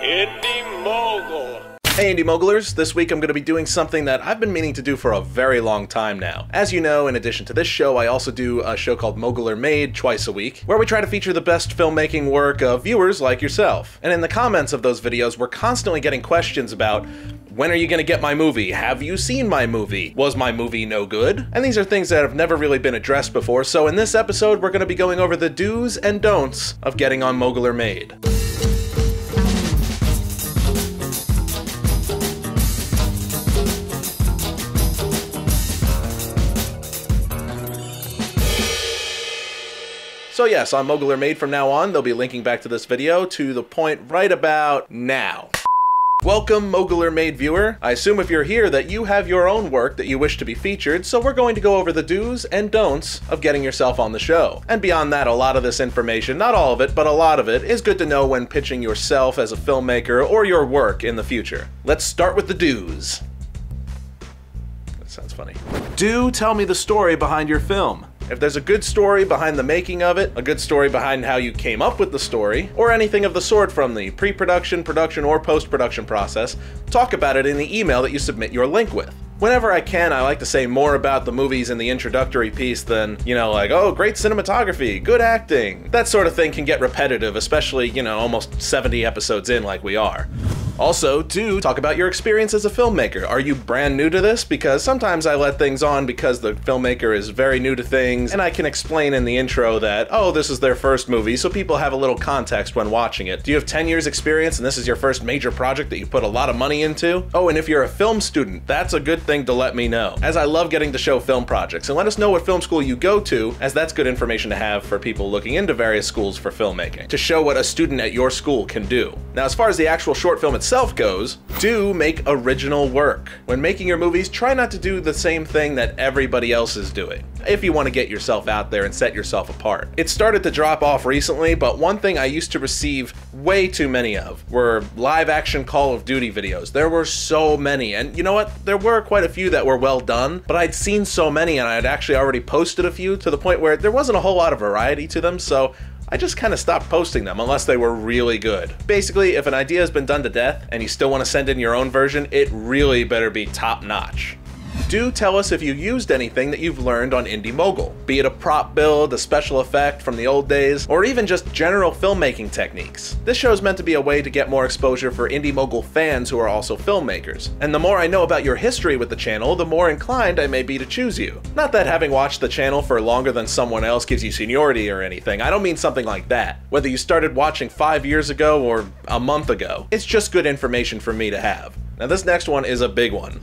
Indy Mogul. Hey Indy Mogulers, this week I'm going to be doing something that I've been meaning to do for a very long time now. As you know, in addition to this show, I also do a show called Moguler Made twice a week, where we try to feature the best filmmaking work of viewers like yourself. And in the comments of those videos, we're constantly getting questions about, when are you going to get my movie? Have you seen my movie? Was my movie no good? And these are things that have never really been addressed before, so in this episode we're going to be going over the do's and don'ts of getting on Moguler Made. So yes, on Moguler Made from now on, they'll be linking back to this video to the point right about now. Welcome, Moguler Made viewer. I assume if you're here that you have your own work that you wish to be featured, so we're going to go over the do's and don'ts of getting yourself on the show. And beyond that, a lot of this information, not all of it, but a lot of it, is good to know when pitching yourself as a filmmaker or your work in the future. Let's start with the do's. That sounds funny. Do tell me the story behind your film. If there's a good story behind the making of it, a good story behind how you came up with the story, or anything of the sort from the pre-production, production, or post-production process, talk about it in the email that you submit your link with. Whenever I can, I like to say more about the movies in the introductory piece than, like, oh, great cinematography, good acting. That sort of thing can get repetitive, especially, almost 70 episodes in like we are. Also, do talk about your experience as a filmmaker. Are you brand new to this? Because sometimes I let things on because the filmmaker is very new to things, and I can explain in the intro that, oh, this is their first movie, so people have a little context when watching it. Do you have 10 years experience and this is your first major project that you put a lot of money into? Oh, and if you're a film student, that's a good thing to let me know, as I love getting to show film projects. And let us know what film school you go to, as that's good information to have for people looking into various schools for filmmaking, to show what a student at your school can do. Now, as far as the actual short film itself goes, do make original work. When making your movies, try not to do the same thing that everybody else is doing, if you want to get yourself out there and set yourself apart. It started to drop off recently, but one thing I used to receive way too many of were live action Call of Duty videos. There were so many, and you know what? There were quite a few that were well done, but I'd seen so many and I had actually already posted a few to the point where there wasn't a whole lot of variety to them, so I just kind of stopped posting them unless they were really good. Basically, if an idea has been done to death and you still want to send in your own version, it really better be top notch. Do tell us if you used anything that you've learned on Indy Mogul, be it a prop build, a special effect from the old days, or even just general filmmaking techniques. This show is meant to be a way to get more exposure for Indy Mogul fans who are also filmmakers. And the more I know about your history with the channel, the more inclined I may be to choose you. Not that having watched the channel for longer than someone else gives you seniority or anything, I don't mean something like that. Whether you started watching 5 years ago or a month ago, it's just good information for me to have. Now this next one is a big one.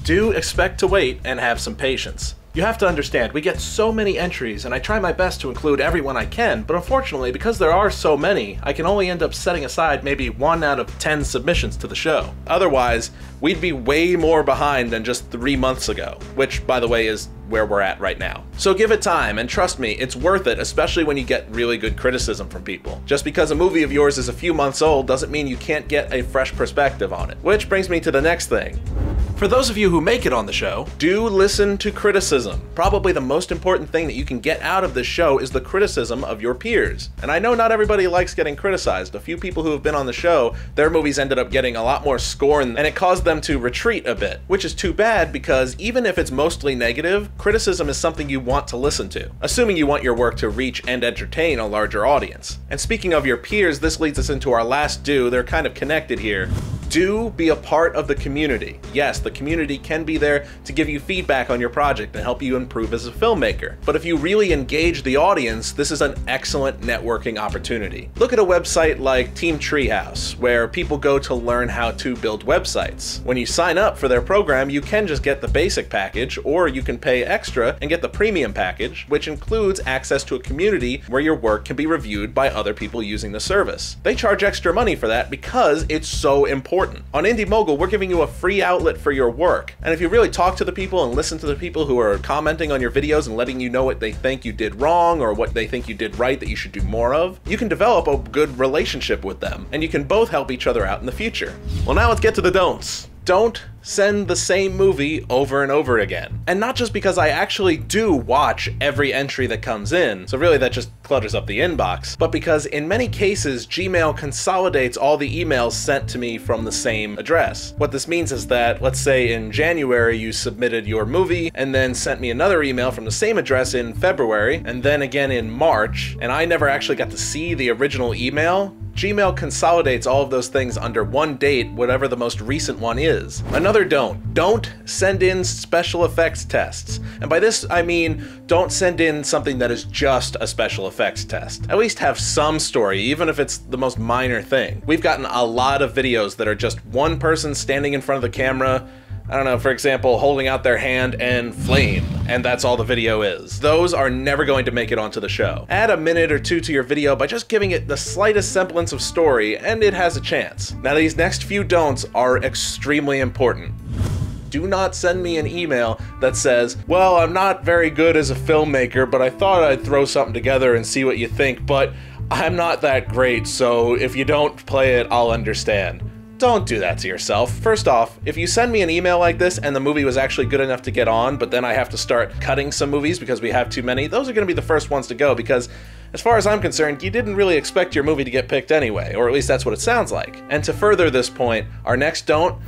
Do expect to wait and have some patience. You have to understand, we get so many entries and I try my best to include everyone I can, but unfortunately, because there are so many, I can only end up setting aside maybe 1 out of 10 submissions to the show. Otherwise, we'd be way more behind than just 3 months ago, which, by the way, is where we're at right now. So give it time, and trust me, it's worth it, especially when you get really good criticism from people. Just because a movie of yours is a few months old doesn't mean you can't get a fresh perspective on it. Which brings me to the next thing. For those of you who make it on the show, do listen to criticism. Probably the most important thing that you can get out of this show is the criticism of your peers. And I know not everybody likes getting criticized. A few people who have been on the show, their movies ended up getting a lot more scorn, and it caused them to retreat a bit, which is too bad because even if it's mostly negative, criticism is something you want to listen to, assuming you want your work to reach and entertain a larger audience. And speaking of your peers, this leads us into our last do. They're kind of connected here. Do be a part of the community. Yes, the community can be there to give you feedback on your project and help you improve as a filmmaker. But if you really engage the audience, this is an excellent networking opportunity. Look at a website like Team Treehouse, where people go to learn how to build websites. When you sign up for their program, you can just get the basic package, or you can pay extra and get the premium package, which includes access to a community where your work can be reviewed by other people using the service. They charge extra money for that because it's so important. On Indy Mogul, we're giving you a free outlet for your work, and if you really talk to the people and listen to the people who are commenting on your videos and letting you know what they think you did wrong or what they think you did right that you should do more of, you can develop a good relationship with them, and you can both help each other out in the future. Well, now let's get to the don'ts. don't send the same movie over and over again. And not just because I actually do watch every entry that comes in, so really that just clutters up the inbox, but because in many cases, Gmail consolidates all the emails sent to me from the same address. What this means is that, let's say in January you submitted your movie and then sent me another email from the same address in February, and then again in March, and I never actually got to see the original email. Gmail consolidates all of those things under one date, whatever the most recent one is. Another don't send in special effects tests. And by this, I mean, don't send in something that is just a special effects test. At least have some story, even if it's the most minor thing. We've gotten a lot of videos that are just one person standing in front of the camera, I don't know, for example, holding out their hand and flame, and that's all the video is. Those are never going to make it onto the show. Add a minute or two to your video by just giving it the slightest semblance of story, and it has a chance. Now, these next few don'ts are extremely important. Do not send me an email that says, well, I'm not very good as a filmmaker, but I thought I'd throw something together and see what you think, but I'm not that great, so if you don't play it, I'll understand. Don't do that to yourself. First off, if you send me an email like this and the movie was actually good enough to get on, but then I have to start cutting some movies because we have too many, those are going to be the first ones to go because, as far as I'm concerned, you didn't really expect your movie to get picked anyway, or at least that's what it sounds like. And to further this point, our next don't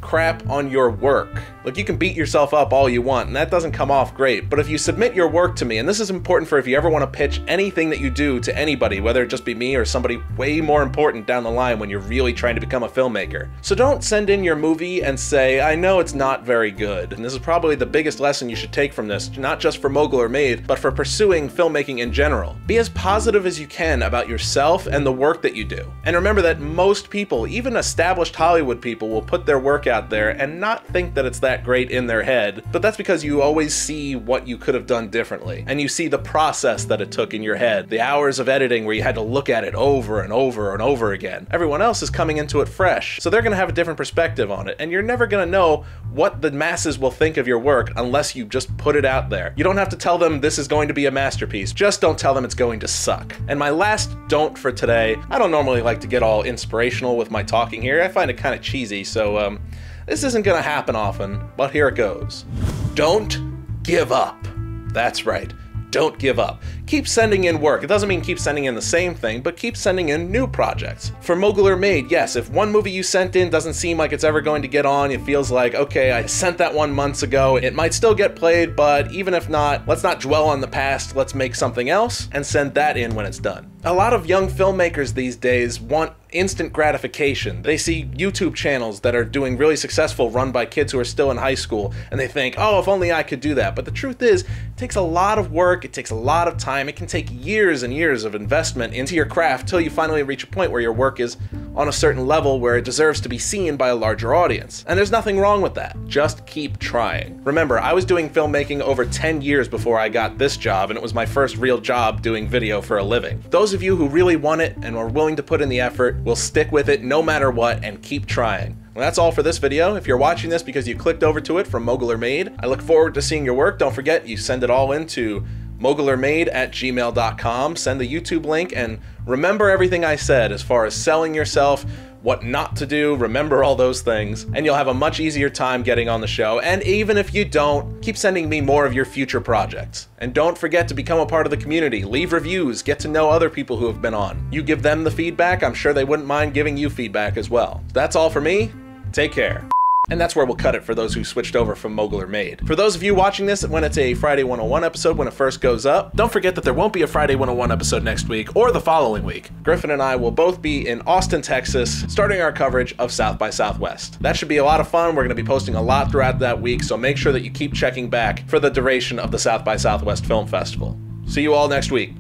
crap on your work. Look, you can beat yourself up all you want, and that doesn't come off great, but if you submit your work to me, and this is important for if you ever want to pitch anything that you do to anybody, whether it just be me or somebody way more important down the line when you're really trying to become a filmmaker. So don't send in your movie and say, I know it's not very good. And this is probably the biggest lesson you should take from this, not just for Moguler Made, but for pursuing filmmaking in general. Be as positive as you can about yourself and the work that you do. And remember that most people, even established Hollywood people, will put their work out there and not think that it's that great in their head, but that's because you always see what you could have done differently. And you see the process that it took in your head, the hours of editing where you had to look at it over and over and over again. Everyone else is coming into it fresh, so they're gonna have a different perspective on it, and you're never gonna know what the masses will think of your work unless you just put it out there. You don't have to tell them this is going to be a masterpiece, just don't tell them it's going to suck. And my last don't for today, I don't normally like to get all inspirational with my talking here, I find it kind of cheesy, so this isn't gonna happen often, but here it goes. Don't give up. That's right. Don't give up. Keep sending in work. It doesn't mean keep sending in the same thing, but keep sending in new projects. For Moguler Made, yes, if one movie you sent in doesn't seem like it's ever going to get on, it feels like, okay, I sent that one months ago, it might still get played, but even if not, let's not dwell on the past, let's make something else and send that in when it's done. A lot of young filmmakers these days want instant gratification. They see YouTube channels that are doing really successful, run by kids who are still in high school, and they think, oh, if only I could do that. But the truth is, it takes a lot of work, it takes a lot of time, it can take years and years of investment into your craft till you finally reach a point where your work is on a certain level where it deserves to be seen by a larger audience. And there's nothing wrong with that. Just keep trying. Remember, I was doing filmmaking over 10 years before I got this job, and it was my first real job doing video for a living. Those of you who really want it and are willing to put in the effort will stick with it no matter what and keep trying. Well, that's all for this video. If you're watching this because you clicked over to it from Moguler Made, I look forward to seeing your work. Don't forget, you send it all into mogulermade@gmail.com. Send the YouTube link, and remember everything I said as far as selling yourself, what not to do, remember all those things, and you'll have a much easier time getting on the show. And even if you don't, keep sending me more of your future projects. And don't forget to become a part of the community. Leave reviews, get to know other people who have been on. You give them the feedback, I'm sure they wouldn't mind giving you feedback as well. That's all for me. Take care. And that's where we'll cut it for those who switched over from Moguler Made. For those of you watching this when it's a Friday 101 episode when it first goes up, don't forget that there won't be a Friday 101 episode next week or the following week. Griffin and I will both be in Austin, Texas, starting our coverage of South by Southwest. That should be a lot of fun. We're going to be posting a lot throughout that week, so make sure that you keep checking back for the duration of the South by Southwest Film Festival. See you all next week.